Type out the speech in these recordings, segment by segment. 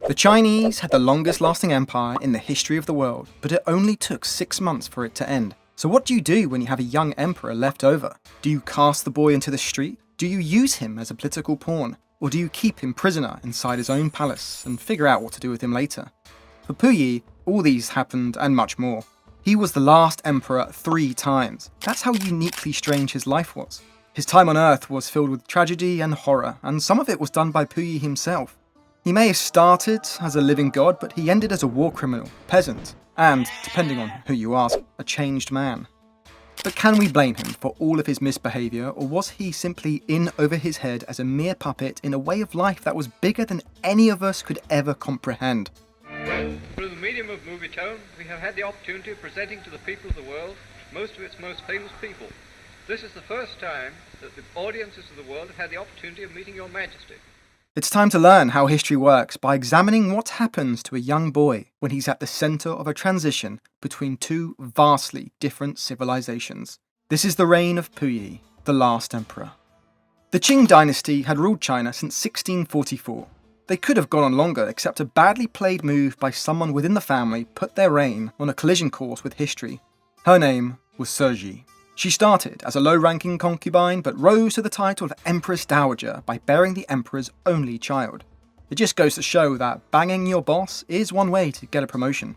The Chinese had the longest lasting empire in the history of the world, but it only took 6 months for it to end. So what do you do when you have a young emperor left over? Do you cast the boy into the street? Do you use him as a political pawn? Or do you keep him prisoner inside his own palace and figure out what to do with him later? For Puyi, all these happened and much more. He was the last emperor 3 times. That's how uniquely strange his life was. His time on Earth was filled with tragedy and horror, and some of it was done by Puyi himself. He may have started as a living god, but he ended as a war criminal, peasant, and, depending on who you ask, a changed man. But can we blame him for all of his misbehaviour, or was he simply in over his head as a mere puppet in a way of life that was bigger than any of us could ever comprehend? Through the medium of movie tone, we have had the opportunity of presenting to the people of the world most of its most famous people. This is the first time that the audiences of the world have had the opportunity of meeting Your Majesty. It's time to learn how history works by examining what happens to a young boy when he's at the centre of a transition between 2 vastly different civilizations. This is the reign of Puyi, the last emperor. The Qing dynasty had ruled China since 1644. They could have gone on longer, except a badly played move by someone within the family put their reign on a collision course with history. Her name was Cixi. She started as a low-ranking concubine, but rose to the title of Empress Dowager by bearing the emperor's only child. It just goes to show that banging your boss is one way to get a promotion.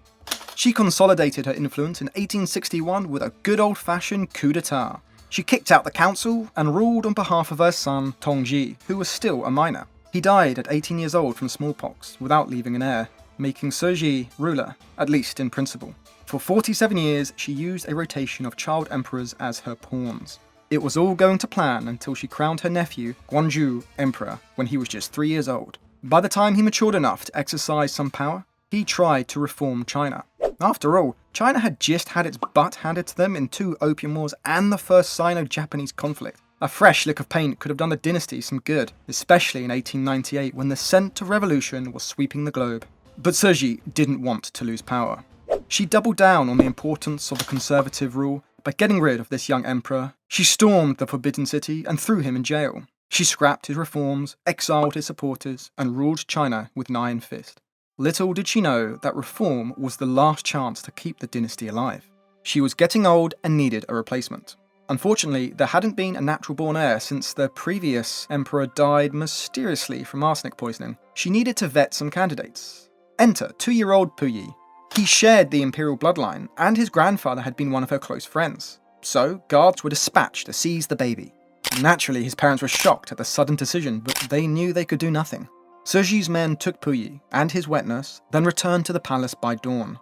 She consolidated her influence in 1861 with a good old-fashioned coup d'etat. She kicked out the council and ruled on behalf of her son, Tongji, who was still a minor. He died at 18 years old from smallpox without leaving an heir, making Cixi ruler, at least in principle. For 47 years, she used a rotation of child emperors as her pawns. It was all going to plan until she crowned her nephew, Guangzhou, emperor, when he was just 3 years old. By the time he matured enough to exercise some power, he tried to reform China. After all, China had just had its butt handed to them in 2 opium wars and the first Sino-Japanese conflict. A fresh lick of paint could have done the dynasty some good, especially in 1898 when the scent of revolution was sweeping the globe. But Cixi didn't want to lose power. She doubled down on the importance of a conservative rule by getting rid of this young emperor. She stormed the Forbidden City and threw him in jail. She scrapped his reforms, exiled his supporters, and ruled China with an iron fist. Little did she know that reform was the last chance to keep the dynasty alive. She was getting old and needed a replacement. Unfortunately, there hadn't been a natural-born heir since the previous emperor died mysteriously from arsenic poisoning. She needed to vet some candidates. Enter 2-year-old Puyi. He shared the imperial bloodline, and his grandfather had been one of her close friends. So, guards were dispatched to seize the baby. Naturally, his parents were shocked at the sudden decision, but they knew they could do nothing. Cixi's men took Puyi and his wet nurse, then returned to the palace by dawn.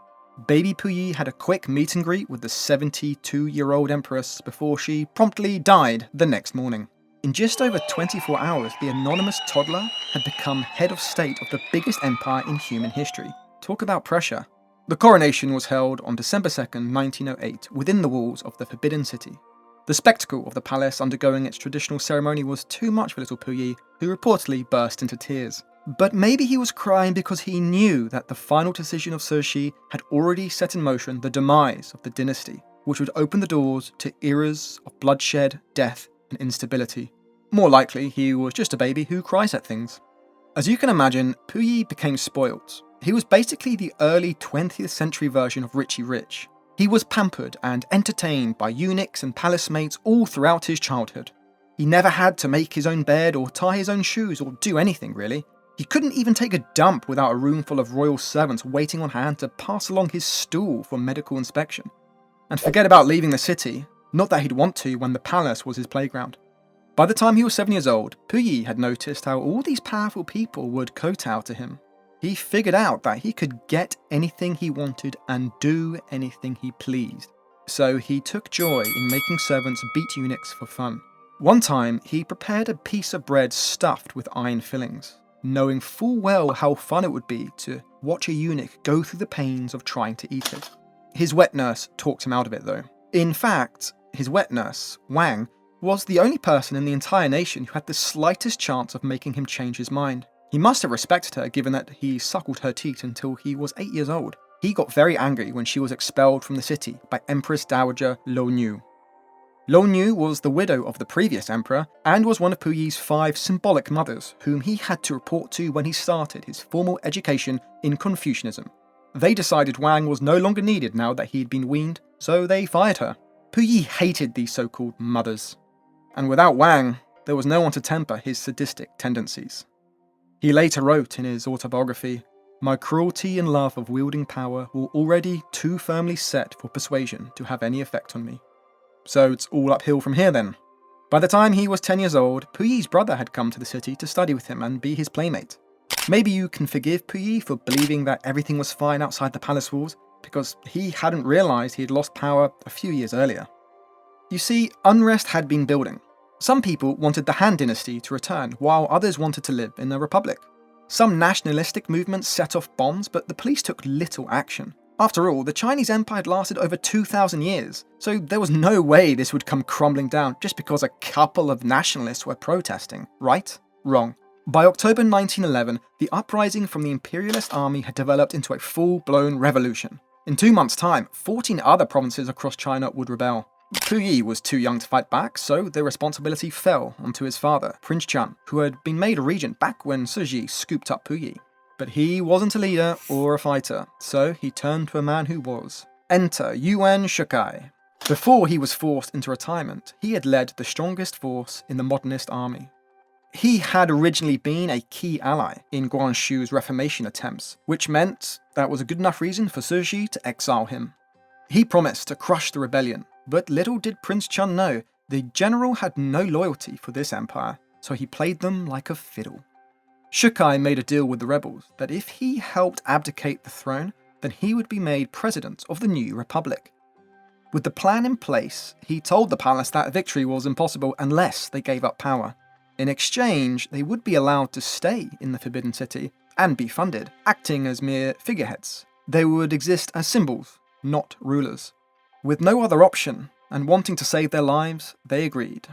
Baby Puyi had a quick meet and greet with the 72-year-old empress before she promptly died the next morning. In just over 24 hours, the anonymous toddler had become head of state of the biggest empire in human history. Talk about pressure. The coronation was held on December 2nd, 1908, within the walls of the Forbidden City. The spectacle of the palace undergoing its traditional ceremony was too much for little Puyi, who reportedly burst into tears. But maybe he was crying because he knew that the final decision of Cixi had already set in motion the demise of the dynasty, which would open the doors to eras of bloodshed, death, and instability. More likely, he was just a baby who cries at things. As you can imagine, Puyi became spoilt. He was basically the early 20th century version of Richie Rich. He was pampered and entertained by eunuchs and palace mates all throughout his childhood. He never had to make his own bed or tie his own shoes or do anything really. He couldn't even take a dump without a room full of royal servants waiting on hand to pass along his stool for medical inspection. And forget about leaving the city, not that he'd want to when the palace was his playground. By the time he was 7 years old, Puyi had noticed how all these powerful people would kowtow to him. He figured out that he could get anything he wanted and do anything he pleased. So he took joy in making servants beat eunuchs for fun. One time, he prepared a piece of bread stuffed with iron fillings, knowing full well how fun it would be to watch a eunuch go through the pains of trying to eat it. His wet nurse talked him out of it though. In fact, his wet nurse, Wang, was the only person in the entire nation who had the slightest chance of making him change his mind. He must have respected her given that he suckled her teat until he was 8 years old. He got very angry when she was expelled from the city by Empress Dowager Lo Nu. Lonyu was the widow of the previous emperor and was one of Puyi's 5 symbolic mothers, whom he had to report to when he started his formal education in Confucianism. They decided Wang was no longer needed now that he'd been weaned, so they fired her. Puyi hated these so-called mothers. And without Wang, there was no one to temper his sadistic tendencies. He later wrote in his autobiography, "My cruelty and love of wielding power were already too firmly set for persuasion to have any effect on me." So it's all uphill from here then. By the time he was 10 years old, Puyi's brother had come to the city to study with him and be his playmate. Maybe you can forgive Puyi for believing that everything was fine outside the palace walls, because he hadn't realised he had lost power a few years earlier. You see, unrest had been building. Some people wanted the Han dynasty to return, while others wanted to live in a republic. Some nationalistic movements set off bombs, but the police took little action. After all, the Chinese Empire had lasted over 2,000 years, so there was no way this would come crumbling down just because a couple of nationalists were protesting, right? Wrong. By October 1911, the uprising from the imperialist army had developed into a full-blown revolution. In 2 months' time, 14 other provinces across China would rebel. Puyi was too young to fight back, so the responsibility fell onto his father, Prince Chun, who had been made a regent back when Suzhi scooped up Puyi. But he wasn't a leader or a fighter, so he turned to a man who was. Enter Yuan Shikai. Before he was forced into retirement, he had led the strongest force in the modernist army. He had originally been a key ally in Guangxu's reformation attempts, which meant that was a good enough reason for Suzhi to exile him. He promised to crush the rebellion, but little did Prince Chun know, the general had no loyalty for this empire, so he played them like a fiddle. Shikai made a deal with the rebels that if he helped abdicate the throne, then he would be made president of the new republic. With the plan in place, he told the palace that victory was impossible unless they gave up power. In exchange, they would be allowed to stay in the Forbidden City and be funded, acting as mere figureheads. They would exist as symbols, not rulers. With no other option, and wanting to save their lives, they agreed.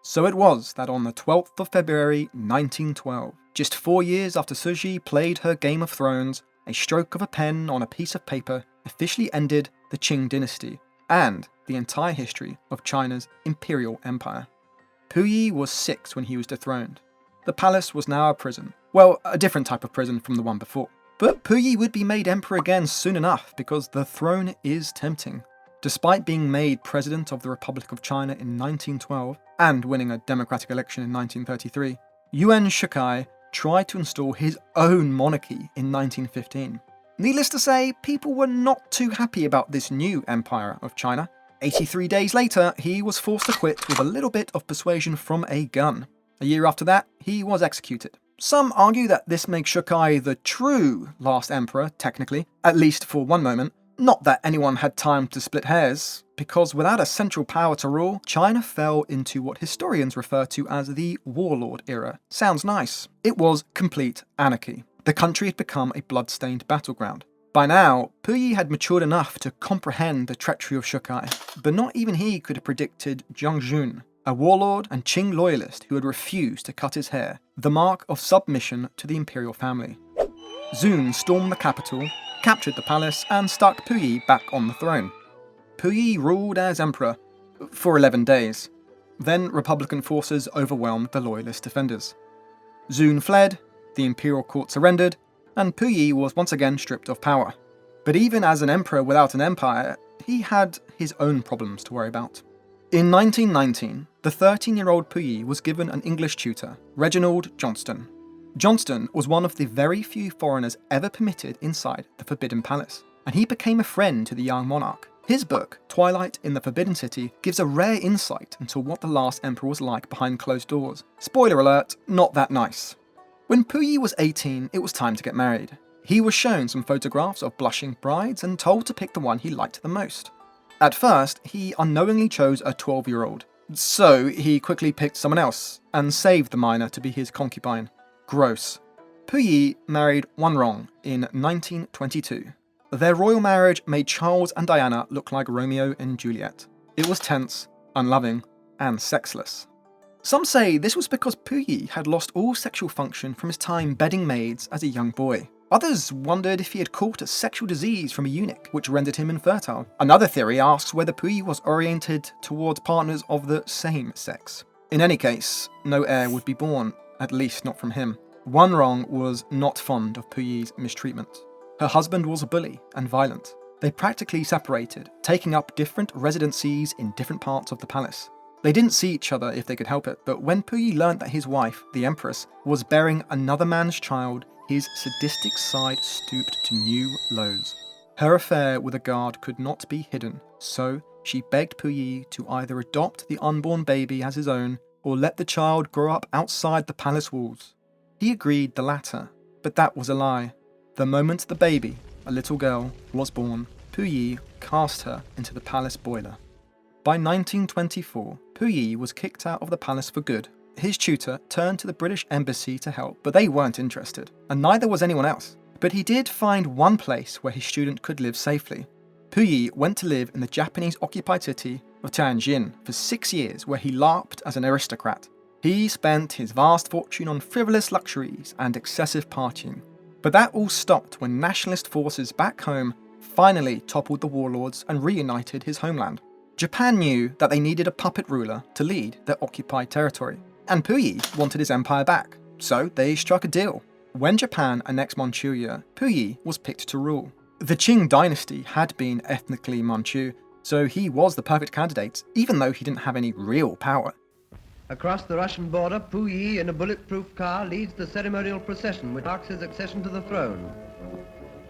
So it was that on the 12th of February 1912, just 4 years after Suzhi played her Game of Thrones, a stroke of a pen on a piece of paper officially ended the Qing dynasty and the entire history of China's imperial empire. Puyi was 6 when he was dethroned. The palace was now a prison. Well, a different type of prison from the one before. But Puyi would be made emperor again soon enough because the throne is tempting. Despite being made president of the Republic of China in 1912 and winning a democratic election in 1933, Yuan Shikai tried to install his own monarchy in 1915. Needless to say, people were not too happy about this new empire of China. 83 days later, he was forced to quit with a little bit of persuasion from a gun. A year after that, he was executed. Some argue that this makes Shikai the true last emperor, technically, at least for one moment. Not that anyone had time to split hairs, because without a central power to rule, China fell into what historians refer to as the Warlord Era. Sounds nice. It was complete anarchy. The country had become a blood-stained battleground. By now, Puyi had matured enough to comprehend the treachery of Shikai, but not even he could have predicted Jiang Jun, a warlord and Qing loyalist who had refused to cut his hair, the mark of submission to the imperial family. Zun stormed the capital, captured the palace, and stuck Puyi back on the throne. Puyi ruled as emperor for 11 days. Then Republican forces overwhelmed the loyalist defenders. Zun fled, the imperial court surrendered, and Puyi was once again stripped of power. But even as an emperor without an empire, he had his own problems to worry about. In 1919, the 13-year-old Puyi was given an English tutor, Reginald Johnston. Johnston was one of the very few foreigners ever permitted inside the Forbidden Palace, and he became a friend to the young monarch. His book, Twilight in the Forbidden City, gives a rare insight into what the last emperor was like behind closed doors. Spoiler alert, not that nice. When Puyi was 18, it was time to get married. He was shown some photographs of blushing brides and told to pick the one he liked the most. At first, he unknowingly chose a 12-year-old, so he quickly picked someone else and saved the minor to be his concubine. Gross. Puyi married Wan Rong in 1922. Their royal marriage made Charles and Diana look like Romeo and Juliet. It was tense, unloving, and sexless. Some say this was because Puyi had lost all sexual function from his time bedding maids as a young boy. Others wondered if he had caught a sexual disease from a eunuch, which rendered him infertile. Another theory asks whether Puyi was oriented towards partners of the same sex. In any case, no heir would be born, at least not from him. Wanrong was not fond of Puyi's mistreatment. Her husband was a bully and violent. They practically separated, taking up different residencies in different parts of the palace. They didn't see each other if they could help it, but when Puyi learned that his wife, the Empress, was bearing another man's child, his sadistic side stooped to new lows. Her affair with a guard could not be hidden, so she begged Puyi to either adopt the unborn baby as his own, or let the child grow up outside the palace walls. He agreed the latter, but that was a lie. The moment the baby, a little girl, was born, Puyi cast her into the palace boiler. By 1924, Puyi was kicked out of the palace for good. His tutor turned to the British embassy to help, but they weren't interested, and neither was anyone else. But he did find one place where his student could live safely. Puyi went to live in the Japanese-occupied city of Tianjin for 6 years, where he LARPed as an aristocrat. He spent his vast fortune on frivolous luxuries and excessive partying. But that all stopped when nationalist forces back home finally toppled the warlords and reunited his homeland. Japan knew that they needed a puppet ruler to lead their occupied territory, and Puyi wanted his empire back, so they struck a deal. When Japan annexed Manchuria, Puyi was picked to rule. The Qing dynasty had been ethnically Manchu, so he was the perfect candidate, even though he didn't have any real power. Across the Russian border, Puyi in a bulletproof car leads the ceremonial procession which marks his accession to the throne.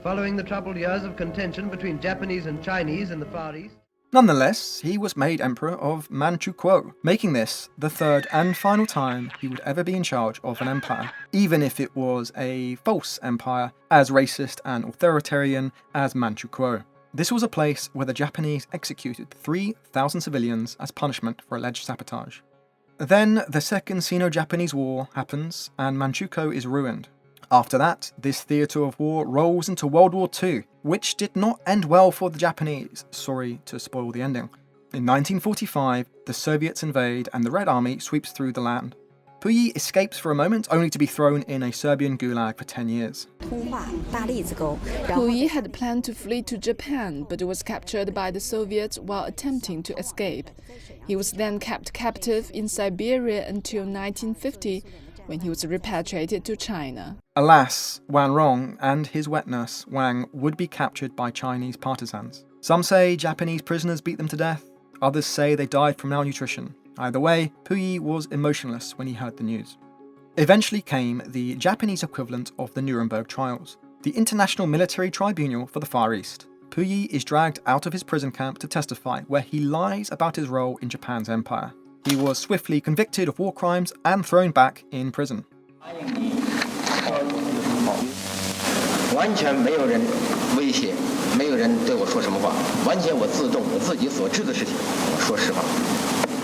Following the troubled years of contention between Japanese and Chinese in the Far East, Nonetheless, he was made Emperor of Manchukuo, making this the third and final time he would ever be in charge of an empire, even if it was a false empire, as racist and authoritarian as Manchukuo. This was a place where the Japanese executed 3,000 civilians as punishment for alleged sabotage. Then the Second Sino-Japanese War happens, and Manchukuo is ruined. After that, this theatre of war rolls into World War II, which did not end well for the Japanese. Sorry to spoil the ending. In 1945, the Soviets invade and the Red Army sweeps through the land. Puyi escapes for a moment, only to be thrown in a Serbian gulag for 10 years. Puyi had planned to flee to Japan, but was captured by the Soviets while attempting to escape. He was then kept captive in Siberia until 1950, when he was repatriated to China. Alas, Wanrong and his wet nurse, Wang, would be captured by Chinese partisans. Some say Japanese prisoners beat them to death, others say they died from malnutrition. Either way, Puyi was emotionless when he heard the news. Eventually came the Japanese equivalent of the Nuremberg trials, the International Military Tribunal for the Far East. Puyi is dragged out of his prison camp to testify, where he lies about his role in Japan's empire. He was swiftly convicted of war crimes and thrown back in prison.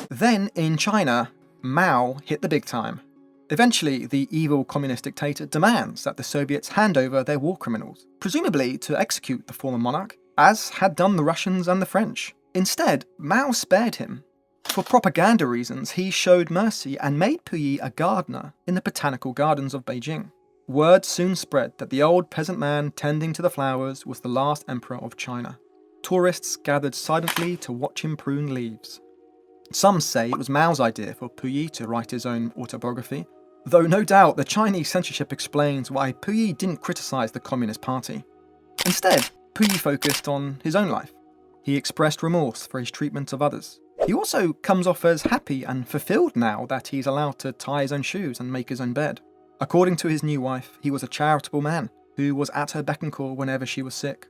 Then, in China, Mao hit the big time. Eventually, the evil communist dictator demands that the Soviets hand over their war criminals, presumably to execute the former monarch, as had done the Russians and the French. Instead, Mao spared him. For propaganda reasons, he showed mercy and made Puyi a gardener in the botanical gardens of Beijing. Word soon spread that the old peasant man tending to the flowers was the last emperor of China. Tourists gathered silently to watch him prune leaves. Some say it was Mao's idea for Puyi to write his own autobiography, though no doubt the Chinese censorship explains why Puyi didn't criticize the Communist Party. Instead, Puyi focused on his own life. He expressed remorse for his treatment of others. He also comes off as happy and fulfilled now that he's allowed to tie his own shoes and make his own bed. According to his new wife, he was a charitable man who was at her beck and call whenever she was sick.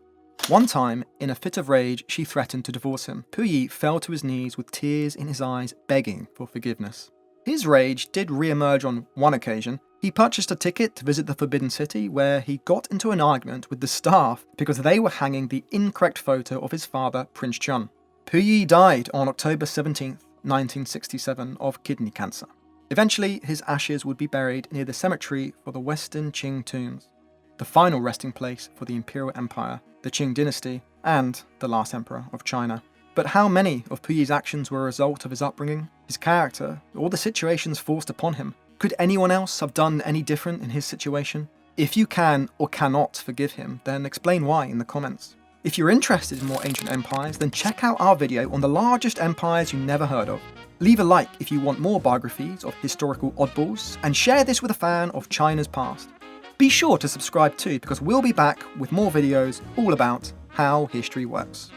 One time, in a fit of rage, she threatened to divorce him. Puyi fell to his knees with tears in his eyes, begging for forgiveness. His rage did re-emerge on one occasion. He purchased a ticket to visit the Forbidden City, where he got into an argument with the staff because they were hanging the incorrect photo of his father, Prince Chun. Puyi died on October 17, 1967, of kidney cancer. Eventually, his ashes would be buried near the cemetery for the Western Qing tombs, the final resting place for the Imperial Empire, the Qing dynasty, and the last emperor of China. But how many of Puyi's actions were a result of his upbringing, his character, or the situations forced upon him? Could anyone else have done any different in his situation? If you can or cannot forgive him, then explain why in the comments. If you're interested in more ancient empires, then check out our video on the largest empires you never heard of. Leave a like if you want more biographies of historical oddballs, and share this with a fan of China's past. Be sure to subscribe too, because we'll be back with more videos all about how history works.